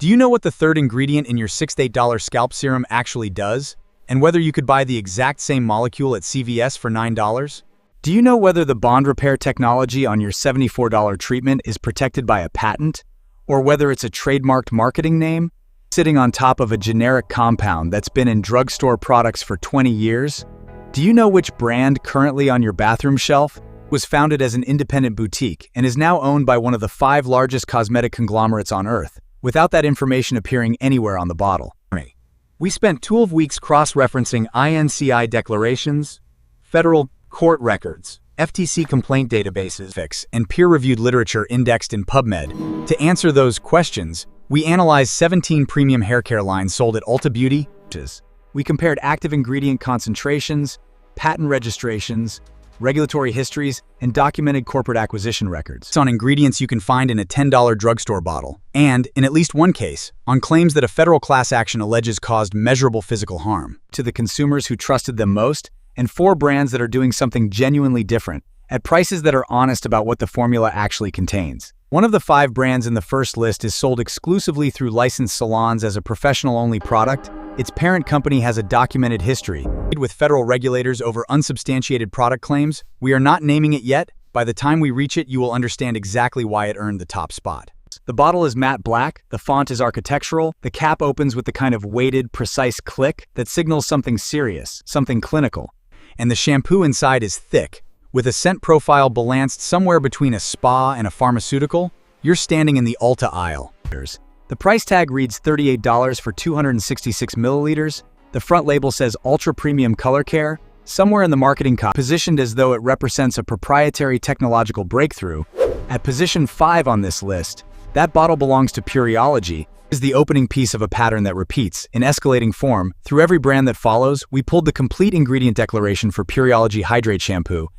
Do you know what the third ingredient in your $6 scalp serum actually does? And whether you could buy the exact same molecule at CVS for $9? Do you know whether the bond repair technology on your $74 treatment is protected by a patent? Or whether it's a trademarked marketing name sitting on top of a generic compound that's been in drugstore products for 20 years? Do you know which brand currently on your bathroom shelf was founded as an independent boutique and is now owned by one of the 5 largest cosmetic conglomerates on Earth, without that information appearing anywhere on the bottle? We spent 12 weeks cross-referencing INCI declarations, federal court records, FTC complaint databases, and peer-reviewed literature indexed in PubMed. To answer those questions, we analyzed 17 premium haircare lines sold at Ulta Beauty. We compared active ingredient concentrations, patent registrations, regulatory histories, and documented corporate acquisition records. It's on ingredients you can find in a $10 drugstore bottle, and, in at least one case, on claims that a federal class action alleges caused measurable physical harm to the consumers who trusted them most, and 4 brands that are doing something genuinely different, at prices that are honest about what the formula actually contains. One of the 5 brands in the first list is sold exclusively through licensed salons as a professional-only product. Its parent company has a documented history with federal regulators over unsubstantiated product claims. We are not naming it yet. By the time we reach it, you will understand exactly why it earned the top spot. The bottle is matte black, the font is architectural, the cap opens with the kind of weighted, precise click that signals something serious, something clinical. And the shampoo inside is thick, with a scent profile balanced somewhere between a spa and a pharmaceutical. You're standing in the Ulta aisle. The price tag reads $38 for 266 milliliters. The front label says Ultra Premium Color Care. Somewhere in the marketing copy, positioned as though it represents a proprietary technological breakthrough. At position 5 on this list, that bottle belongs to Pureology. Is the opening piece of a pattern that repeats, in escalating form, through every brand that follows. We pulled the complete ingredient declaration for Pureology Hydrate Shampoo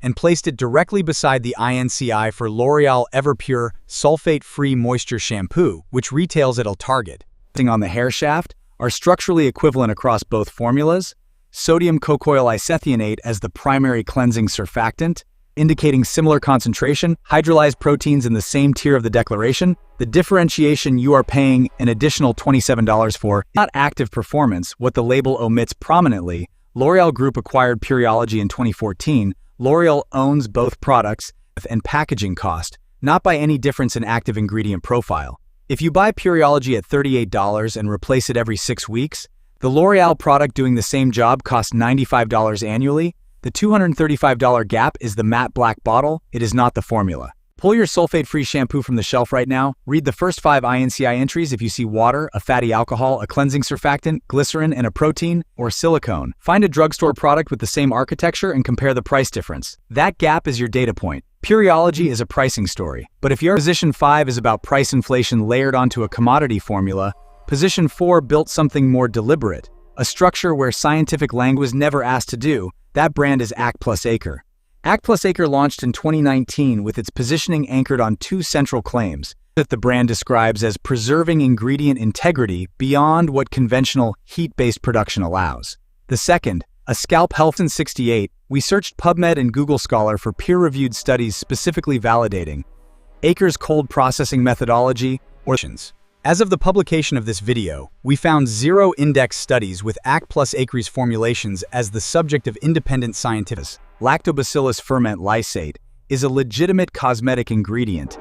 and placed it directly beside the INCI for L'Oreal Everpure Sulfate-Free Moisture Shampoo, which retails at Target. On the hair shaft are structurally equivalent across both formulas. Sodium cocoyl isethionate as the primary cleansing surfactant, indicating similar concentration, hydrolyzed proteins in the same tier of the declaration. The differentiation you are paying an additional $27 for, not active performance, what the label omits prominently. L'Oreal Group acquired Pureology in 2014. L'Oreal owns both products and packaging cost, not by any difference in active ingredient profile. If you buy Pureology at $38 and replace it every 6 weeks, the L'Oreal product doing the same job costs $95 annually. The $235 gap is the matte black bottle, it is not the formula. Pull your sulfate-free shampoo from the shelf right now. Read the first 5 INCI entries if you see water, a fatty alcohol, a cleansing surfactant, glycerin, and a protein, or silicone. Find a drugstore product with the same architecture and compare the price difference. That gap is your data point. Pureology is a pricing story. But if your position 5 is about price inflation layered onto a commodity formula, position 4 built something more deliberate, a structure where scientific language was never asked to do. That brand is Act+Acre. Act+Acre launched in 2019 with its positioning anchored on 2 central claims that the brand describes as preserving ingredient integrity beyond what conventional heat-based production allows. The second, a scalp health. In 68, we searched PubMed and Google Scholar for peer-reviewed studies specifically validating Acre's cold processing methodology or. As of the publication of this video, we found 0 index studies with Act+Acre's formulations as the subject of independent scientific. Lactobacillus ferment lysate is a legitimate cosmetic ingredient.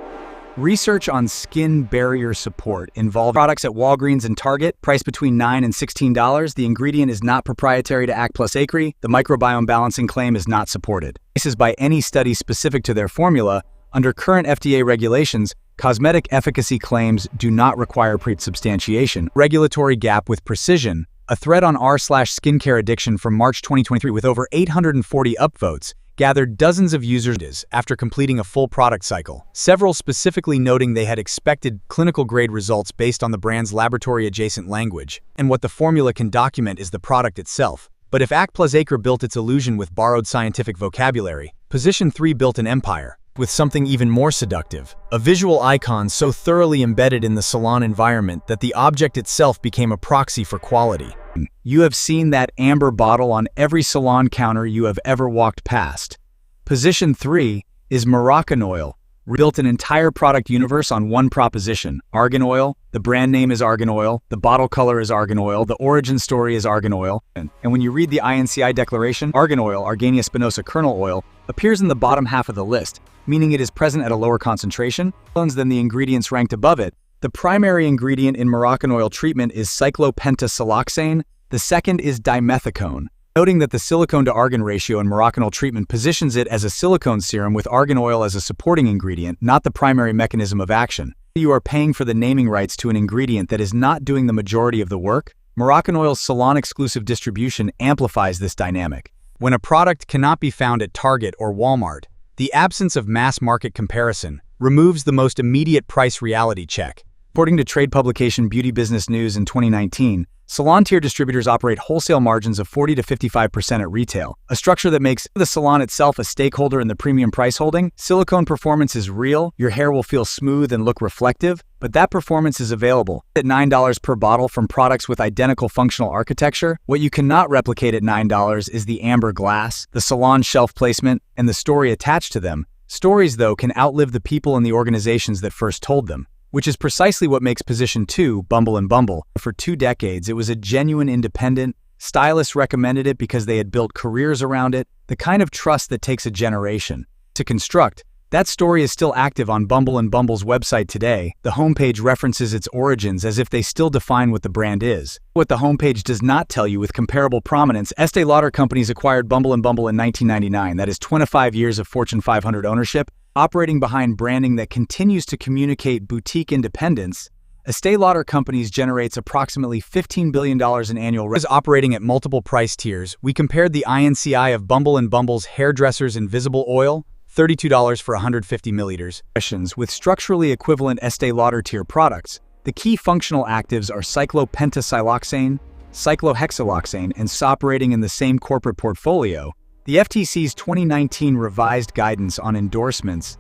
Research on skin barrier support involved products at Walgreens and Target, priced between $9 and $16. The ingredient is not proprietary to Act+Acre. The microbiome balancing claim is not supported. This is by any study specific to their formula. Under current FDA regulations, cosmetic efficacy claims do not require pre-substantiation. Regulatory gap with precision, a thread on r/skincare addiction from March 2023 with over 840 upvotes, gathered dozens of users after completing a full product cycle, several specifically noting they had expected clinical-grade results based on the brand's laboratory-adjacent language, and what the formula can document is the product itself. But if Act+Acre built its illusion with borrowed scientific vocabulary, Position 3 built an empire with something even more seductive, a visual icon so thoroughly embedded in the salon environment that the object itself became a proxy for quality. You have seen that amber bottle on every salon counter you have ever walked past. Position 3 is Moroccan oil, built an entire product universe on one proposition: argan oil. The brand name is argan oil, the bottle color is argan oil, the origin story is argan oil, and when you read the INCI declaration, argan oil, Argania spinosa kernel oil, appears in the bottom half of the list, meaning it is present at a lower concentration than the ingredients ranked above it. The primary ingredient in Moroccan oil treatment is cyclopentasiloxane, the second is dimethicone. Noting that the silicone to argan ratio in Moroccan oil treatment positions it as a silicone serum with argan oil as a supporting ingredient, not the primary mechanism of action. You are paying for the naming rights to an ingredient that is not doing the majority of the work. Moroccan oil's salon-exclusive distribution amplifies this dynamic. When a product cannot be found at Target or Walmart, the absence of mass market comparison removes the most immediate price reality check. According to trade publication Beauty Business News in 2019, salon tier distributors operate wholesale margins of 40 to 55% at retail, a structure that makes the salon itself a stakeholder in the premium price holding. Silicone performance is real, your hair will feel smooth and look reflective, but that performance is available at $9 per bottle from products with identical functional architecture. What you cannot replicate at $9 is the amber glass, the salon shelf placement, and the story attached to them. Stories, though, can outlive the people and the organizations that first told them, which is precisely what makes Position 2 Bumble & Bumble. For 2 decades, it was a genuine independent. Stylists recommended it because they had built careers around it, the kind of trust that takes a generation to construct. That story is still active on Bumble & Bumble's website today. The homepage references its origins as if they still define what the brand is. What the homepage does not tell you with comparable prominence, Estée Lauder Companies acquired Bumble & Bumble in 1999. That is 25 years of Fortune 500 ownership. Operating behind branding that continues to communicate boutique independence, Estée Lauder Companies generates approximately $15 billion in annual revenue. Operating at multiple price tiers, we compared the INCI of Bumble & Bumble's Hairdresser's Invisible Oil, $32 for 150 milliliters, with structurally equivalent Estée Lauder tier products. The key functional actives are cyclopentasiloxane, cyclohexaloxane, and operating in the same corporate portfolio. The FTC's 2019 revised guidance on endorsements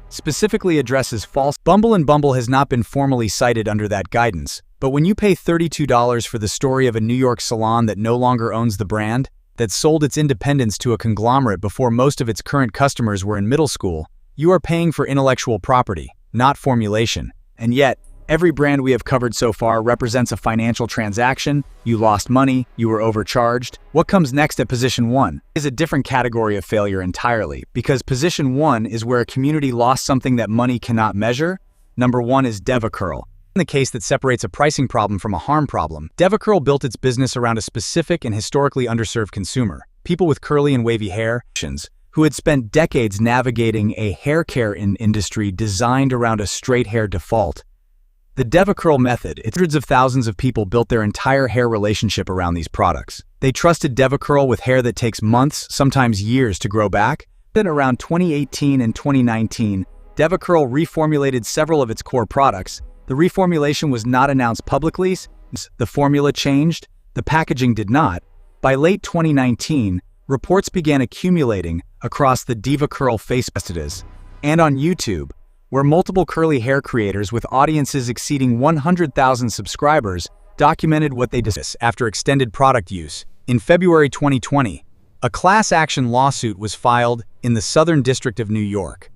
specifically addresses false. Bumble & Bumble has not been formally cited under that guidance, but when you pay $32 for the story of a New York salon that no longer owns the brand, that sold its independence to a conglomerate before most of its current customers were in middle school, you are paying for intellectual property, not formulation. And yet, every brand we have covered so far represents a financial transaction. You lost money, you were overcharged. What comes next at Position 1 is a different category of failure entirely, because Position 1 is where a community lost something that money cannot measure. Number 1 is DevaCurl. In the case that separates a pricing problem from a harm problem, DevaCurl built its business around a specific and historically underserved consumer, people with curly and wavy hair, who had spent decades navigating a hair care industry designed around a straight hair default. The DevaCurl method, hundreds of thousands of people built their entire hair relationship around these products. They trusted DevaCurl with hair that takes months, sometimes years, to grow back. Then around 2018 and 2019, DevaCurl reformulated several of its core products. The reformulation was not announced publicly. The formula changed, the packaging did not. By late 2019, reports began accumulating across the DevaCurl Facebook and on YouTube, where multiple curly hair creators with audiences exceeding 100,000 subscribers documented what they did after extended product use. In February 2020, a class action lawsuit was filed in the Southern District of New York,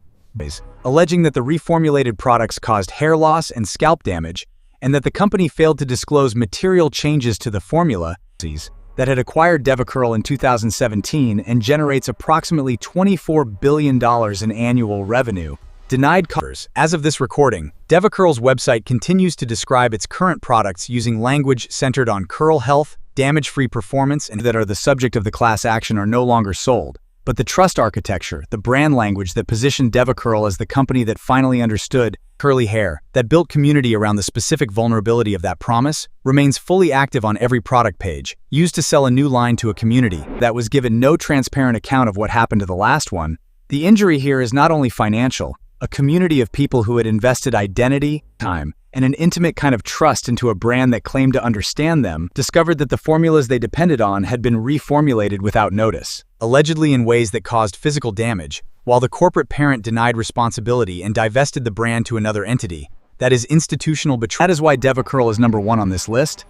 alleging that the reformulated products caused hair loss and scalp damage, and that the company failed to disclose material changes to the formula that had acquired DevaCurl in 2017 and generates approximately $24 billion in annual revenue. Denied covers. As of this recording, DevaCurl's website continues to describe its current products using language centered on curl health, damage-free performance, and that are the subject of the class action are no longer sold. But the trust architecture, the brand language that positioned DevaCurl as the company that finally understood curly hair, that built community around the specific vulnerability of that promise, remains fully active on every product page, used to sell a new line to a community that was given no transparent account of what happened to the last one. The injury here is not only financial. A community of people who had invested identity, time, and an intimate kind of trust into a brand that claimed to understand them, discovered that the formulas they depended on had been reformulated without notice, allegedly in ways that caused physical damage, while the corporate parent denied responsibility and divested the brand to another entity. That is institutional betrayal. That is why DevaCurl is number 1 on this list.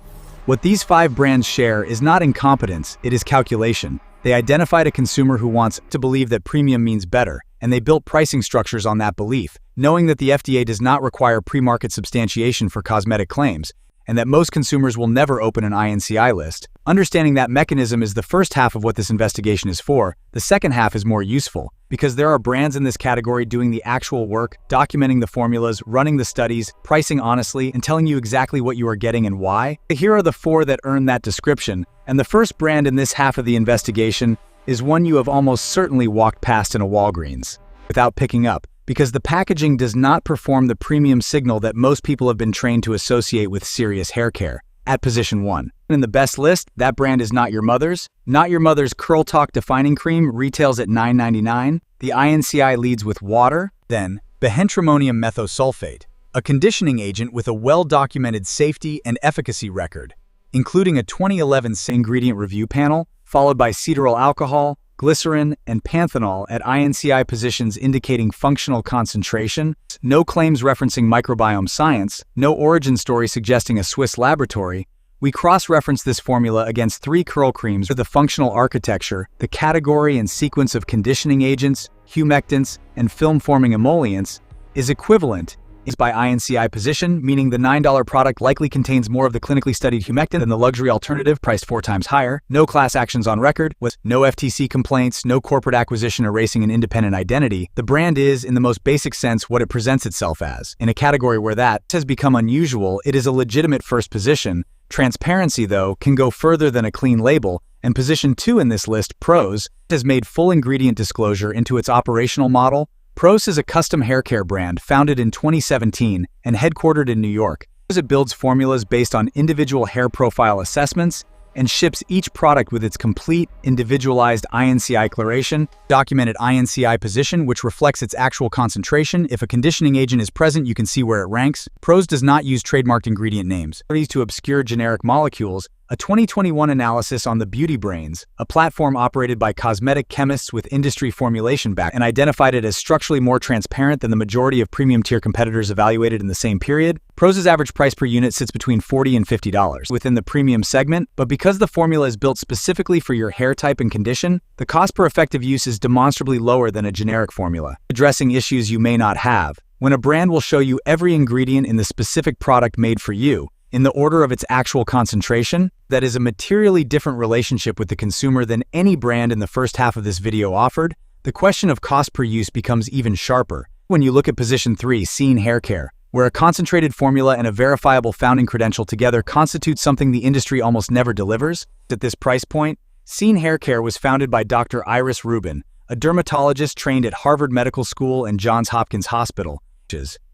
What these 5 brands share is not incompetence, it is calculation. They identified a consumer who wants to believe that premium means better, and they built pricing structures on that belief, knowing that the FDA does not require pre-market substantiation for cosmetic claims, and that most consumers will never open an INCI list. Understanding that mechanism is the first half of what this investigation is for. The second half is more useful, because there are brands in this category doing the actual work, documenting the formulas, running the studies, pricing honestly, and telling you exactly what you are getting and why. Here are the 4 that earn that description, and the first brand in this half of the investigation is one you have almost certainly walked past in a Walgreens without picking up, because the packaging does not perform the premium signal that most people have been trained to associate with serious hair care. At position 1. In the best list, that brand is Not Your Mother's. Not Your Mother's Curl Talk Defining Cream retails at $9.99. The INCI leads with water, then behentrimonium methosulfate, a conditioning agent with a well-documented safety and efficacy record, including a 2011 ingredient review panel, followed by cetearyl alcohol, glycerin, and panthenol at INCI positions indicating functional concentration, no claims referencing microbiome science, no origin story suggesting a Swiss laboratory. We cross-reference this formula against 3 curl creams for the functional architecture, the category and sequence of conditioning agents, humectants, and film-forming emollients is equivalent by INCI position, meaning the $9 product likely contains more of the clinically studied humectant than the luxury alternative priced 4 times higher. No class actions on record, with no FTC complaints, no corporate acquisition erasing an independent identity. The brand is, in the most basic sense, what it presents itself as. In a category where that has become unusual, it is a legitimate first position. Transparency, though, can go further than a clean label, and position 2 in this list, Prose, has made full ingredient disclosure into its operational model. Prose is a custom haircare brand founded in 2017 and headquartered in New York. It builds formulas based on individual hair profile assessments and ships each product with its complete, individualized INCI declaration, documented INCI position, which reflects its actual concentration. If a conditioning agent is present, you can see where it ranks. Prose does not use trademarked ingredient names. To obscure generic molecules, a 2021 analysis on the Beauty Brains, a platform operated by cosmetic chemists with industry formulation background, and identified it as structurally more transparent than the majority of premium-tier competitors evaluated in the same period. Prose's average price per unit sits between $40 and $50 within the premium segment, but because the formula is built specifically for your hair type and condition, the cost per effective use is demonstrably lower than a generic formula, addressing issues you may not have. When a brand will show you every ingredient in the specific product made for you, in the order of its actual concentration, that is a materially different relationship with the consumer than any brand in the first half of this video offered. The question of cost per use becomes even sharper when you look at position 3, Scene Haircare, where a concentrated formula and a verifiable founding credential together constitute something the industry almost never delivers. At this price point, Scene Haircare was founded by Dr. Iris Rubin, a dermatologist trained at Harvard Medical School and Johns Hopkins Hospital,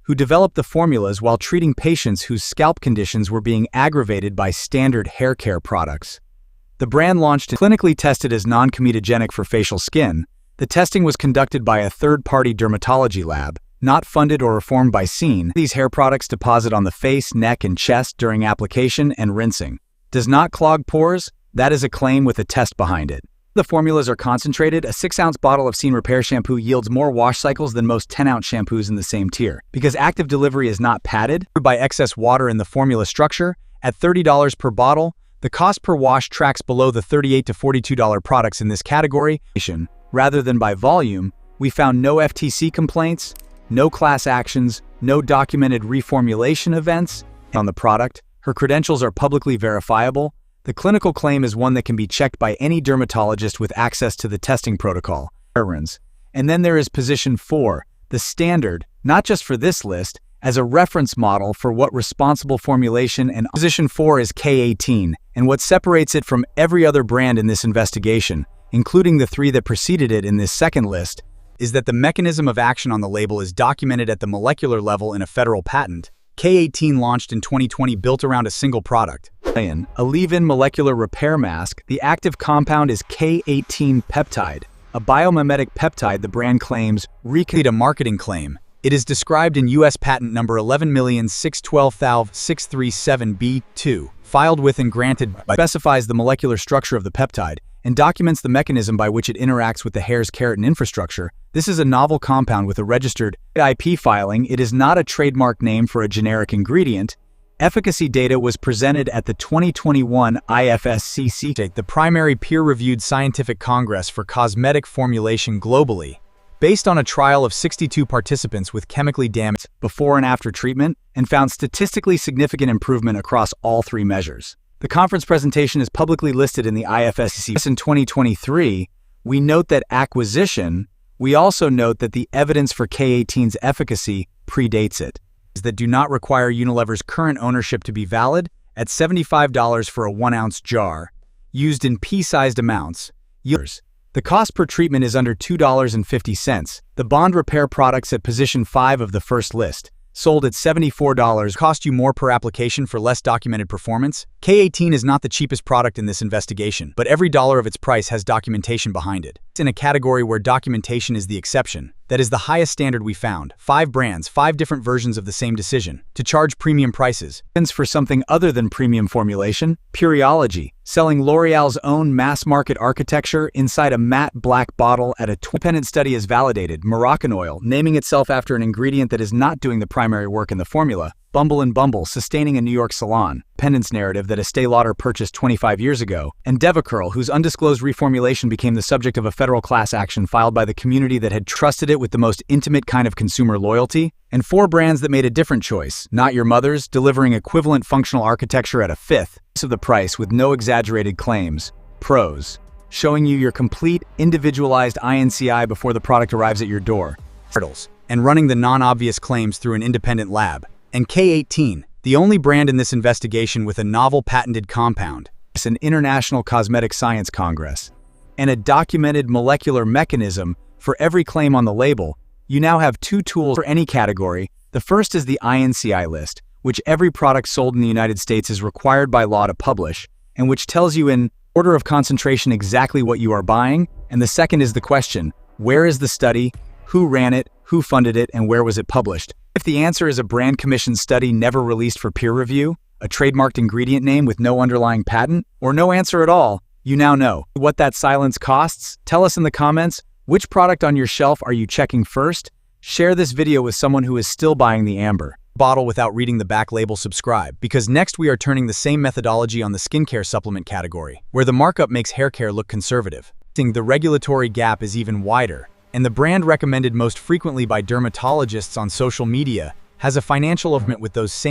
who developed the formulas while treating patients whose scalp conditions were being aggravated by standard hair care products. The brand launched and clinically tested as non-comedogenic for facial skin. The testing was conducted by a third-party dermatology lab, not funded or reformed by Scene. These hair products deposit on the face, neck, and chest during application and rinsing. Does not clog pores? That is a claim with a test behind it. The formulas are concentrated. A 6-ounce bottle of Scene Repair shampoo yields more wash cycles than most 10-ounce shampoos in the same tier. Because active delivery is not padded by excess water in the formula structure, at $30 per bottle, the cost per wash tracks below the $38 to $42 products in this category. Rather than by volume, we found no FTC complaints, no class actions, no documented reformulation events on the product. Her credentials are publicly verifiable. The clinical claim is one that can be checked by any dermatologist with access to the testing protocol. And then there is position 4, the standard, not just for this list, as a reference model for what responsible formulation, and position 4 is K18, and what separates it from every other brand in this investigation, including the 3 that preceded it in this second list, is that the mechanism of action on the label is documented at the molecular level in a federal patent. K18 launched in 2020 built around a single product, a leave-in molecular repair mask. The active compound is K18 peptide, a biomimetic peptide the brand claims a marketing claim. It is described in U.S. patent number 11612637B2, filed with and granted by, specifies the molecular structure of the peptide, and documents the mechanism by which it interacts with the hair's keratin infrastructure. This is a novel compound with a registered IP filing. It is not a trademark name for a generic ingredient. Efficacy data was presented at the 2021 IFSCC, the primary peer-reviewed scientific congress for cosmetic formulation globally. based on a trial of 62 participants with chemically damaged before and after treatment, and found statistically significant improvement across all three measures. The conference presentation is publicly listed in the IFSC. In 2023, we note that we also note that the evidence for K18's efficacy predates it, that do not require Unilever's current ownership to be valid, at $75 for a 1-ounce jar, used in pea-sized amounts. The cost per treatment is under $2.50. The bond repair products at position 5 of the first list, sold at $74, cost you more per application for less documented performance. K18 is not the cheapest product in this investigation, but every dollar of its price has documentation behind it. It's in a category where documentation is the exception. That is the highest standard we found. 5 brands, 5 different versions of the same decision, to charge premium prices. For something other than premium formulation, Pureology, selling L'Oreal's own mass-market architecture inside a matte black bottle at a independent study has validated Moroccan oil, naming itself after an ingredient that is not doing the primary work in the formula. Bumble and Bumble, sustaining a New York salon, pendants narrative that Estee Lauder purchased 25 years ago, and Devacurl, whose undisclosed reformulation became the subject of a federal class action filed by the community that had trusted it with the most intimate kind of consumer loyalty, and 4 brands that made a different choice, not your mother's, delivering equivalent functional architecture at a fifth of the price with no exaggerated claims. Pros, showing you your complete, individualized INCI before the product arrives at your door, and running the non-obvious claims through an independent lab. And K18, the only brand in this investigation with a novel patented compound. It's an International Cosmetic Science Congress. And a documented molecular mechanism for every claim on the label. You now have 2 tools for any category. The first is the INCI list, which every product sold in the United States is required by law to publish, and which tells you in order of concentration exactly what you are buying. And the second is the question, where is the study, who ran it, who funded it, and where was it published? If the answer is a brand-commissioned study never released for peer review, a trademarked ingredient name with no underlying patent, or no answer at all, you now know what that silence costs. Tell us in the comments, which product on your shelf are you checking first? Share this video with someone who is still buying the amber bottle without reading the back label. Subscribe, because next we are turning the same methodology on the skincare supplement category, where the markup makes hair care look conservative. The regulatory gap is even wider, and the brand recommended most frequently by dermatologists on social media has a financial involvement with those same